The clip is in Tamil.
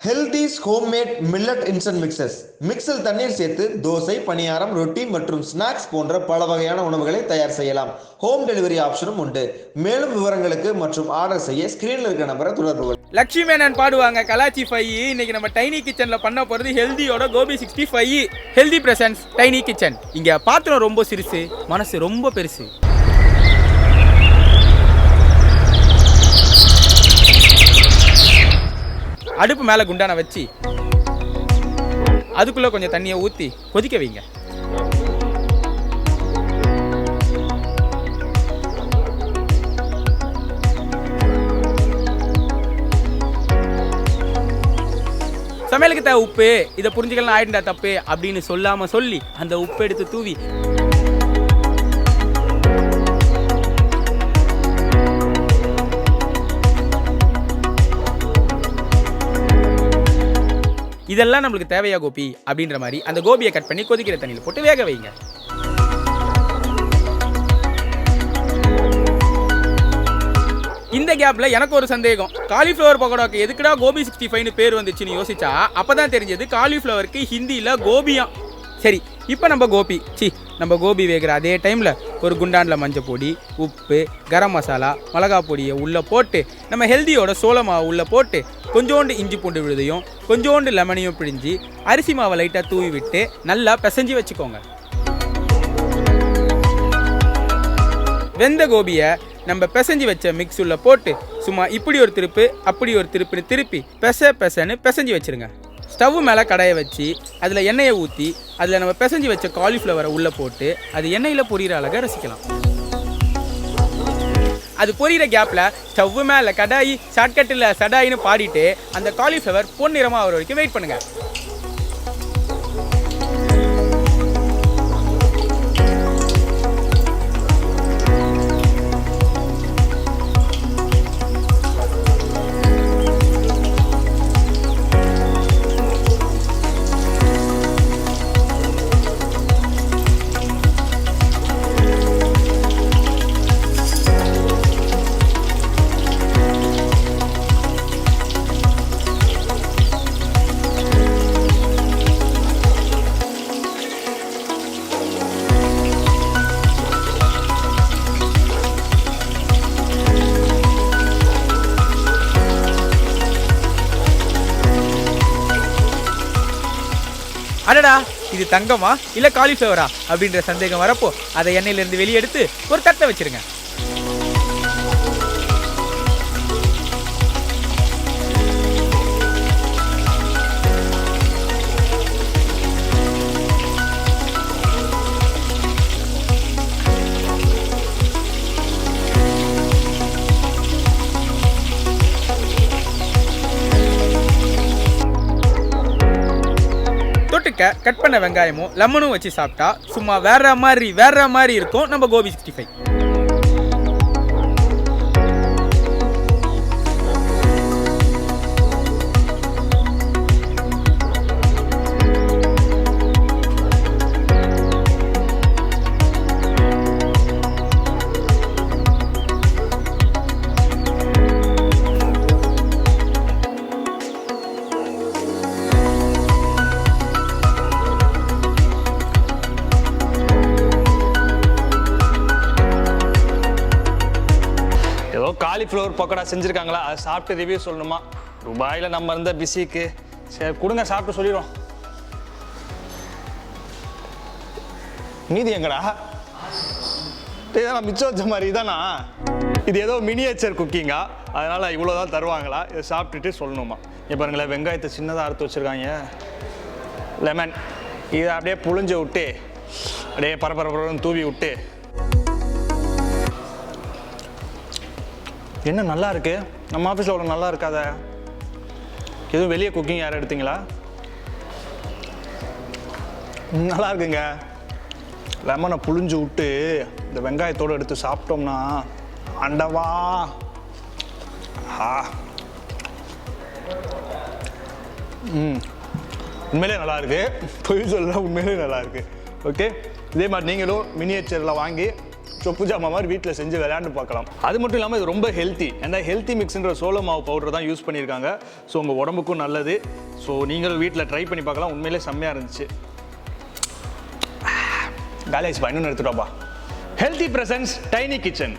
Heldhe's homemade millet instant mixes. மிக்ஸில் தண்ணீர் சேர்த்து தோசை, பனியாரம், ரொட்டி மற்றும் ஸ்நாக்ஸ் போன்ற பல வகையான உணவுகளை தயார் செய்யலாம். ஹோம் டெலிவரி ஆப்ஷனும் உண்டு. மேலும் விவரங்களுக்கு மற்றும் ஆர்டர் செய்ய ஸ்கிரீன்ல இருக்க நம்பரை தொடர்பு கொள்ளுங்கள். லட்சுமி மேனன் பாடுவாங்க கலாச்சி 5. இன்னைக்கு நம்ம டைனி கிச்சன்ல பண்ண போறது ஹெல்தியோட gobi 65. Healthy presence tiny kitchen. இங்க பாத்திரம் ரொம்ப சிறுசு, மனசு ரொம்ப பெருசு. அடுப்பு மேலே குண்டான வச்சு அதுக்குள்ளே கொஞ்சம் தண்ணியை ஊற்றி கொதிக்க வைங்க. சமையலுக்கு தேவை உப்பு, இதை புரிஞ்சுக்கலாம் ஆயிடுண்டா தப்பு அப்படின்னு சொல்லாமல் சொல்லி அந்த உப்பு எடுத்து தூவி இதெல்லாம் நம்மளுக்கு தேவையா கோபி அப்படின்ற மாதிரி அந்த கோபியை கட் பண்ணி கொதிக்கிற தண்ணியில் போட்டு வேக வைங்க. இந்த கேப்ல எனக்கு ஒரு சந்தேகம், காலிஃப்ளவர் பக்கோடாக்கு எதுக்குடா கோபி 65ன்னு பேர் வந்துச்சுன்னு யோசிச்சா அப்பதான் தெரிஞ்சது காலிஃப்ளவருக்கு ஹிந்தியில கோபியா. சரி, இப்போ நம்ம கோபி வேகிற அதே டைமில் ஒரு குண்டானில் மஞ்சள் பொடி, உப்பு, கரம் மசாலா, மிளகா பொடியை உள்ளே போட்டு நம்ம ஹெல்தியோட சோள மாவு உள்ளே போட்டு கொஞ்சோண்டு இஞ்சி பூண்டு விழுதையும் கொஞ்சோண்டு லெமனையும் பிழிஞ்சு அரிசி மாவை லைட்டாக தூவி விட்டு நல்லா பிசைஞ்சு வச்சுக்கோங்க. வெந்த கோபியை நம்ம பிசைஞ்சு வச்ச மிக்ஸ் உள்ள போட்டு சும்மா இப்படி ஒரு திருப்பு அப்படி ஒரு திருப்புன்னு திருப்பி பெசன்னு பிசைஞ்சு வச்சுருங்க. ஸ்டவ் மேலே கடாயை வச்சு அதில் எண்ணெயை ஊற்றி அதில் நம்ம பிசைஞ்சு வச்ச காலிஃப்ளவரை உள்ளே போட்டு அது எண்ணெயில் பொரியிற அழகாக ரசிக்கலாம். அது பொரியிற கேப்பில் ஸ்டவ் மேலே கடாயி ஷார்ட்கட்டில் சடாயின்னு பாடிட்டு அந்த காலிஃப்ளவர் பொன்னிறமாக ஆகிற வரைக்கும் வெயிட் பண்ணுங்கள். அடடா, இது தங்கமா இல்லை காலிஃப்ளவரா அப்படின்ற சந்தேகம் வரப்போ அதை எண்ணெயிலேருந்து வெளியே எடுத்து ஒரு தட்டை வச்சிருங்க. கட் பண்ண வெங்காயமும் லெமனும் வச்சு சாப்பிட்டா சும்மா வேற மாதிரி இருக்கும் நம்ம கோபி 65. காலிஃப்ளவர் பக்கோடா செஞ்சுருக்காங்களா, அதை சாப்பிட்டு ரிவ்யூ சொல்லணுமா? துபாயில் நம்ம இருந்த பிஸிக்கு சரி கொடுங்க, சாப்பிட்டு சொல்லிடுவோம். மீதி எங்கடா? இதெல்லாம் மிச்சம் வச்ச மாதிரி தானா? இது ஏதோ மினியேச்சர் குக்கிங்கா, அதனால் இவ்வளோதான் தருவாங்களா? இதை சாப்பிட்டுட்டு சொல்லணுமா? இப்போ பாருங்களேன், வெங்காயத்தை சின்னதாக அறுத்து வச்சுருக்காங்க, லெமன் இதை அப்படியே புழிஞ்சு விட்டு அப்படியே பரபரன்னு தூவி விட்டு என்ன நல்லா இருக்கு. நம்ம ஆஃபீஸில் அவ்வளோ நல்லா இருக்காத. எதுவும் வெளியே குக்கிங் யாரும் எடுத்தீங்களா? நல்லா இருக்குங்க. லெமனை புழிஞ்சு விட்டு இந்த வெங்காயத்தோடு எடுத்து சாப்பிட்டோம்னா அண்டவா. உண்மையிலே நல்லா இருக்கு, பொய் சொல்ல உண்மையிலே நல்லா இருக்கு. ஓகே, இதே மாதிரி நீங்களும் மினியேச்சரில் வாங்கி சொப்பு ஜாமா மாதிரி வீட்டில் செஞ்சு விளையாண்டு பார்க்கலாம். அது மட்டும் இல்லாமல் இது ரொம்ப ஹெல்த்தி. ஏன்னா ஹெல்த்தி மிக்ஸ்ன்ற சோள மாவு பவுடர் தான் யூஸ் பண்ணியிருக்காங்க. ஸோ உங்கள் உடம்புக்கும் நல்லது. ஸோ நீங்களும் வீட்டில் ட்ரை பண்ணி பார்க்கலாம். உண்மையிலே செம்மையாக இருந்துச்சு. காலேஜ் இன்னும் எடுத்துட்டோப்பா. Healthy presence tiny kitchen.